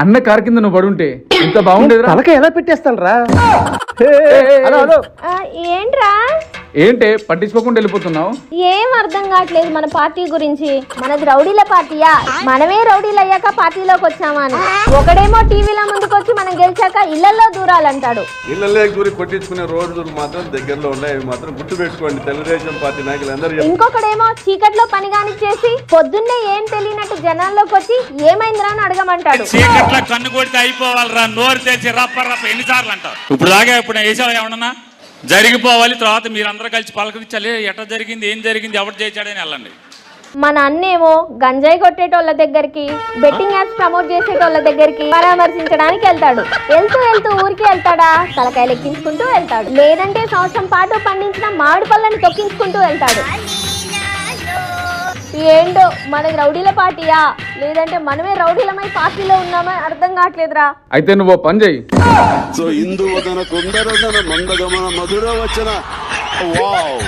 అన్న కారు కింద నువ్వు పడుంటే ఇంత బాగుండేది. తలక ఎలా పెట్టేస్తాను రా. ఏంట్రా ఏంటే పట్టించుకోకుండా వెళ్ళిపోతున్నావు? ఏం అర్థం కావట్లేదు మన పార్టీ గురించి. మనది రౌడీల పార్టీయా? మనమే రౌడీలు అయ్యాక పార్టీలోకి వచ్చామా అని. ఒకడేమో టీవీల ముందుకు వచ్చి మనం గెలిచాక ఇళ్లలో దూరాలంటాడు. ఇళ్లలో దూరి కొట్టించుకునే రోజులు మాత్రం దగ్గరలో ఉన్నాయి, మాత్రం గుర్తు పెట్టుకోండి తెలుగుదేశం పార్టీ నాయకులందరూ. ఇంకొకడేమో చీకట్లో పని కానిచ్చేసి పొద్దున్నే ఏం తెలియనట్టు జనాల్లోకి వచ్చి ఏమైందిరా అని అడగమంటాడు. చీకట్లో కన్ను కొడితే అయిపోవాలరా, నోరు తెచ్చి రప్ప రప్ప ఎన్నిసార్లు అంటారు. ఇప్పుడు దాకా ఇప్పుడు వేసావు ఏమన్నా జరిగిపోవాలి, తర్వాత మీరందరూ కలిసి పలకరించాలి. ఎట్లా జరిగింది, ఏం జరిగింది, ఎవరు చేశాడని వెళ్ళండి. మన అన్నేమో గంజాయి కొట్టేటోళ్ళ దగ్గరికి, బెట్టింగ్ యాప్స్ ప్రమోట్ చేసేటోళ్ళ దగ్గరికి పరామర్శించడానికి వెళ్తాడు. వెళ్తూ ఊరికి వెళ్తాడా, తలకాయలు ఎక్కించుకుంటూ వెళ్తాడు. లేదంటే సంవత్సరం పాటు పండించిన మామిడి పళ్ళని తొక్కించుకుంటూ వెళ్తాడు. ఏంటో మనకి రౌడీల పార్టీయా, లేదంటే మనమే రౌడీలమై పార్టీలో ఉన్నామా అర్థం కావట్లేదురా. అయితే నువ్వు పని చెయ్యి. సో ఇందు వదన కొందరదన మందగమన మధుర వచన. వావ్.